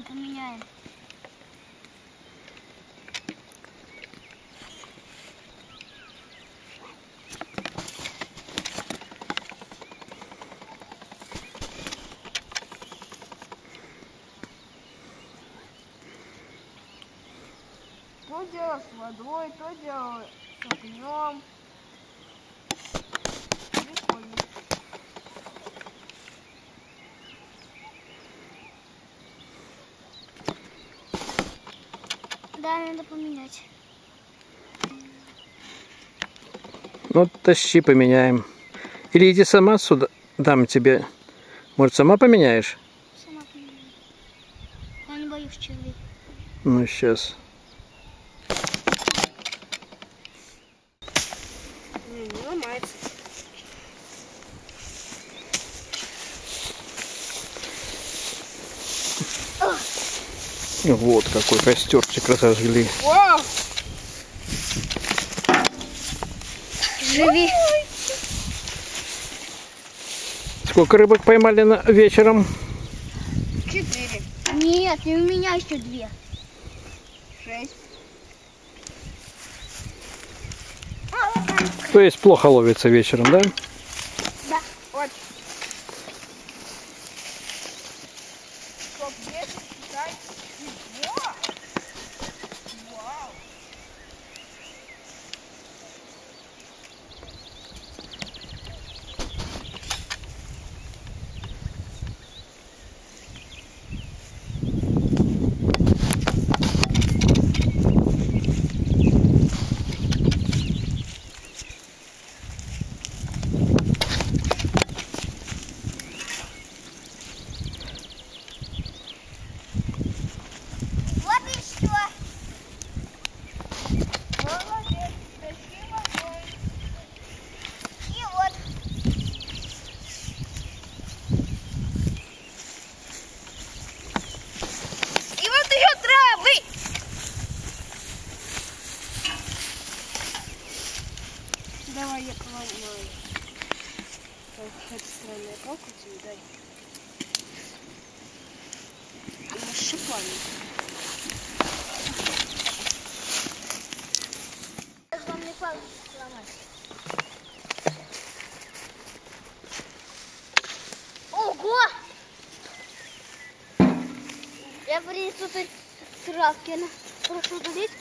Поменяем. То дело с водой, то дело с огнем. Прикольно. Да, надо поменять. Ну, тащи, поменяем. Или иди сама сюда, дам тебе. Может, сама поменяешь? Сама поменяю. Я не боюсь червей. Ну, сейчас. Не ломается. Вот какой костерчик разожгли. Вау! Живи. Сколько рыбок поймали вечером? 4, Нет, и у меня еще 2. 6. То есть плохо ловится вечером, да? Да. Вот. Стоп, 10, считай. Ого! Вау! Вот и что. Молодец, тащи водой. И вот. И вот ее травы! Давай я поломаю. Какая-то странная палка тебе дай. Она с шипами. Вам не палку сломать. Ого! Я принесу тут травки. Прошу долить.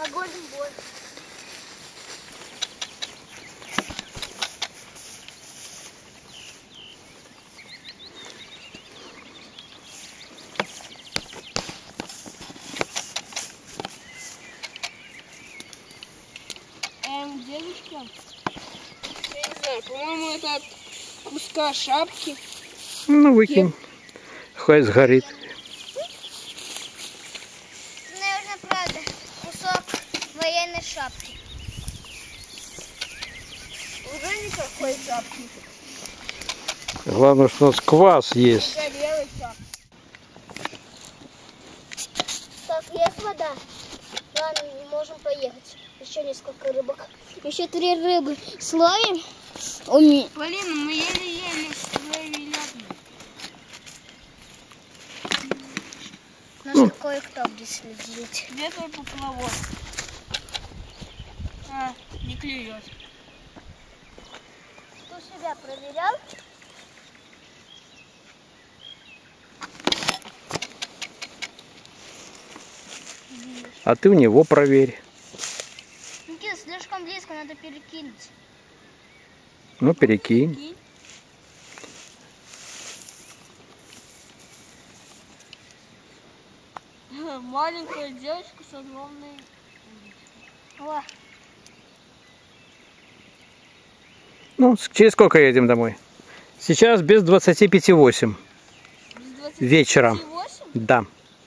Огонь бой. Девочка, я не знаю, по-моему, это от куска шапки. Ну, выкинь. Хай сгорит. Наверное, правда. Кусок военной шапки. Уже никакой шапки. Главное, что у нас квас есть. Горелый шапки. Так, есть вода. Ладно, можем поехать. Еще несколько рыбок. Еще 3 рыбы словим. Блин, мы еле-еле словили одну. Нас кое-кто будет следить. Где твой поплавок? А, не клюет. Кто себя проверял? А ты в него проверь. Никита, слишком близко, надо перекинуть. Ну, перекинь. Маленькая девочка с огромной... О, Ну, через сколько едем домой? Сейчас без 25:08 вечера. 28? Да.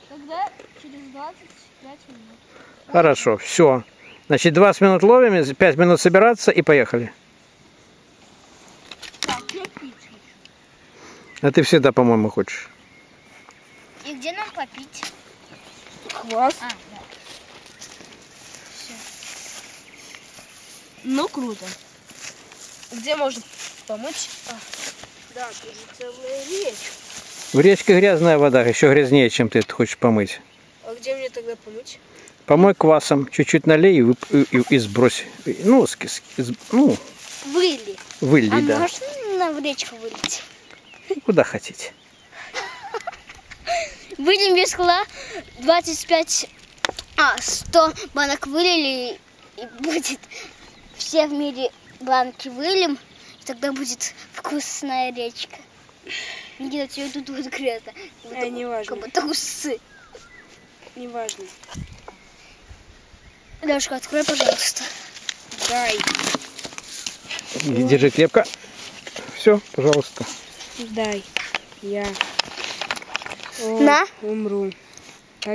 Тогда через 25 минут. Хорошо, все. Значит, 20 минут ловим, 5 минут собираться и поехали. Так, что пить? А ты всегда, по-моему, хочешь. и где нам попить? Квас. А, да. Все. Ну, круто. Где можно помочь? Да, тут же целая речь. В речке грязная вода, еще грязнее, чем ты это хочешь помыть. А где мне тогда помыть? Помой квасом, чуть-чуть налей и сбрось. Ну, Выли. вылей, А да. можно в речку вылить? Куда хотите. Выльем без хла 100 банок вылили, и будет все в мире банки выльем, и тогда будет вкусная речка. Никита, тебе тут будет грязно. Не важно. Как будто усы. Неважно. Лёшка, открой, пожалуйста. Дай. Держи крепко. Все, пожалуйста. Дай. Я На. умру.